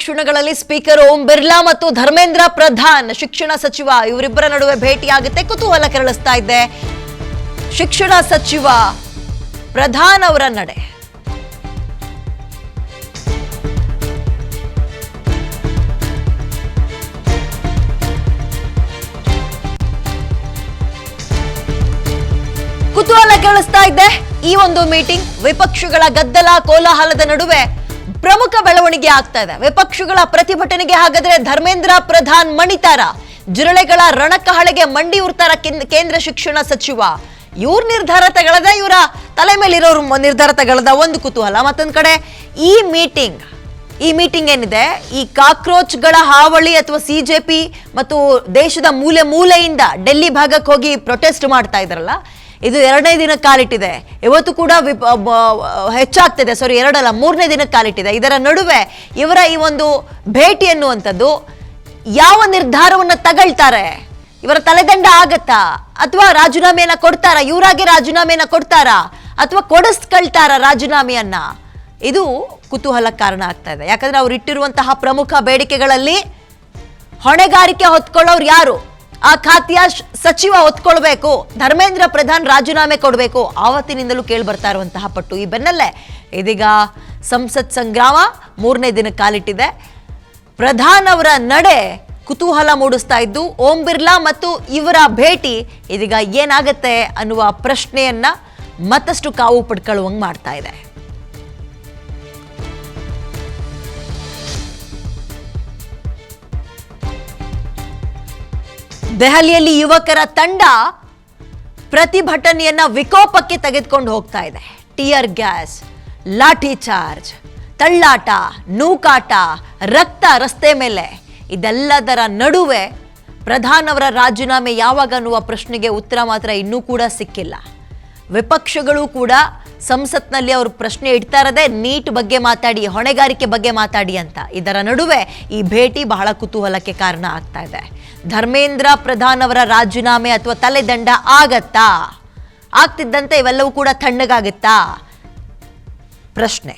ಕ್ಷಣಗಳಲ್ಲಿ ಸ್ಪೀಕರ್ ಓಂ ಬಿರ್ಲಾ ಮತ್ತು ಧರ್ಮೇಂದ್ರ ಪ್ರಧಾನ್ ಶಿಕ್ಷಣ ಸಚಿವ ಇವರಿಬ್ಬರ ನಡುವೆ ಭೇಟಿಯಾಗುತ್ತೆ. ಕುತೂಹಲ ಕೆರಳಿಸ್ತಾ ಇದೆ ಶಿಕ್ಷಣ ಸಚಿವ ಪ್ರಧಾನ್ ಅವರ ನಡೆ. ಕುತೂಹಲ ಕೆರಳಿಸ್ತಾ ಇದೆ ಈ ಒಂದು ಮೀಟಿಂಗ್. ವಿಪಕ್ಷಗಳ ಗದ್ದಲ ಕೋಲಾಹಲದ ನಡುವೆ ಪ್ರಮುಖ ಬೆಳವಣಿಗೆ ಆಗ್ತಾ ಇದೆ. ವಿಪಕ್ಷಗಳ ಪ್ರತಿಭಟನೆಗೆ ಹಾಗಾದ್ರೆ ಧರ್ಮೇಂದ್ರ ಪ್ರಧಾನ್ ಮಣಿತಾರ, ಜಿರಳೆಗಳ ರಣಕಹಳೆಗೆ ಮಂಡಿ ಉರ್ತಾರ ಕೇಂದ್ರ ಶಿಕ್ಷಣ ಸಚಿವ. ಇವ್ರ ನಿರ್ಧಾರ ತಗೊಳ್ಳದ, ಇವರ ತಲೆ ಮೇಲಿರೋರು ನಿರ್ಧಾರ ತಗೊಳ್ಳದ ಒಂದು ಕುತೂಹಲ. ಮತ್ತೊಂದ್ ಕಡೆ ಈ ಮೀಟಿಂಗ್ ಏನಿದೆ, ಈ ಕಾಕ್ರೋಚ್ಗಳ ಹಾವಳಿ ಅಥವಾ ಸಿಜೆಪಿ ಮತ್ತು ದೇಶದ ಮೂಲೆ ಮೂಲೆಯಿಂದ ಡೆಲ್ಲಿ ಭಾಗಕ್ಕೆ ಹೋಗಿ ಪ್ರೊಟೆಸ್ಟ್ ಮಾಡ್ತಾ ಇದ್ರಲ್ಲ, ಇದು 2ನೇ ದಿನಕ್ಕೆ ಕಾಲಿಟ್ಟಿದೆ. ಇವತ್ತು ಕೂಡ ಹೆಚ್ಚಾಗ್ತಿದೆ. ಎರಡಲ್ಲ 3ನೇ ದಿನಕ್ಕೆ ಕಾಲಿಟ್ಟಿದೆ. ಇದರ ನಡುವೆ ಇವರ ಈ ಒಂದು ಭೇಟಿ ಎನ್ನುವಂಥದ್ದು ಯಾವ ನಿರ್ಧಾರವನ್ನು ತಗೊಳ್ತಾರೆ, ಇವರ ತಲೆದಂಡ ಆಗತ್ತಾ ಅಥವಾ ರಾಜೀನಾಮೆಯನ್ನ ಕೊಡ್ತಾರಾ, ಇವರಾಗೆ ರಾಜೀನಾಮೆಯನ್ನ ಕೊಡ್ತಾರಾ ಅಥವಾ ಕೊಡಿಸ್ಕೊಳ್ತಾರ ರಾಜೀನಾಮೆಯನ್ನ, ಇದು ಕುತೂಹಲ ಕಾರಣ ಆಗ್ತಾ ಇದೆ. ಯಾಕಂದ್ರೆ ಅವ್ರು ಇಟ್ಟಿರುವಂತಹ ಪ್ರಮುಖ ಬೇಡಿಕೆಗಳಲ್ಲಿ ಹೊಣೆಗಾರಿಕೆ ಹೊತ್ಕೊಳ್ಳೋರು ಯಾರು, ಆ ಖಾತೆಯ ಸಚಿವ ಹೊತ್ಕೊಳ್ಬೇಕು, ಧರ್ಮೇಂದ್ರ ಪ್ರಧಾನ್ ರಾಜೀನಾಮೆ ಕೊಡಬೇಕು, ಆವತ್ತಿನಿಂದಲೂ ಕೇಳಿ ಬರ್ತಾ ಇರುವಂತಹ ಪಟ್ಟು. ಈ ಬೆನ್ನಲ್ಲೇ ಇದೀಗ ಸಂಸತ್ ಸಂಗ್ರಾಮ 3ನೇ ದಿನಕ್ಕೆ ಕಾಲಿಟ್ಟಿದೆ. ಪ್ರಧಾನ್ ಅವರ ನಡೆ ಕುತೂಹಲ ಮೂಡಿಸ್ತಾ ಇದ್ದು, ಓಂ ಬಿರ್ಲಾ ಮತ್ತು ಇವರ ಭೇಟಿ ಇದೀಗ ಏನಾಗತ್ತೆ ಅನ್ನುವ ಪ್ರಶ್ನೆಯನ್ನ ಮತ್ತಷ್ಟು ಕಾವು ಪಡ್ಕೊಳ್ಳುವಂಗೆ ಮಾಡ್ತಾ ಇದೆ. ದೆಹಲಿಯಲ್ಲಿ ಯುವಕರ ತಂಡ ಪ್ರತಿಭಟನೆಯನ್ನ ವಿಕೋಪಕ್ಕೆ ತೆಗೆದುಕೊಂಡು ಹೋಗ್ತಾ ಇದೆ. ಟಿಯರ್ ಗ್ಯಾಸ್, ಲಾಠಿ ಚಾರ್ಜ್, ತಳ್ಳಾಟ, ನೂಕಾಟ, ರಕ್ತ ರಸ್ತೆ ಮೇಲೆ, ಇದೆಲ್ಲದರ ನಡುವೆ ಪ್ರಧಾನ್ ಅವರ ರಾಜೀನಾಮೆ ಯಾವಾಗ ಅನ್ನುವ ಪ್ರಶ್ನೆಗೆ ಉತ್ತರ ಮಾತ್ರ ಇನ್ನೂ ಕೂಡ ಸಿಕ್ಕಿಲ್ಲ. ವಿಪಕ್ಷಗಳು ಕೂಡ ಸಂಸತ್ನಲ್ಲಿ ಅವರು ಪ್ರಶ್ನೆ ಇಡ್ತಾ ಇರೋದೇ ನೀಟ್ ಬಗ್ಗೆ ಮಾತಾಡಿ, ಹೊಣೆಗಾರಿಕೆ ಬಗ್ಗೆ ಮಾತಾಡಿ ಅಂತ. ಇದರ ನಡುವೆ ಈ ಭೇಟಿ ಬಹಳ ಕುತೂಹಲಕ್ಕೆ ಕಾರಣ ಆಗ್ತಾ ಇದೆ. ಧರ್ಮೇಂದ್ರ ಪ್ರಧಾನ್ ಅವರ ರಾಜೀನಾಮೆ ಅಥವಾ ತಲೆದಂಡ ಆಗತ್ತಾ? ಆಗ್ತಿದ್ದಂತೆ ಇವೆಲ್ಲವೂ ಕೂಡ ತಣ್ಣಗಾಗುತ್ತಾ ಪ್ರಶ್ನೆ.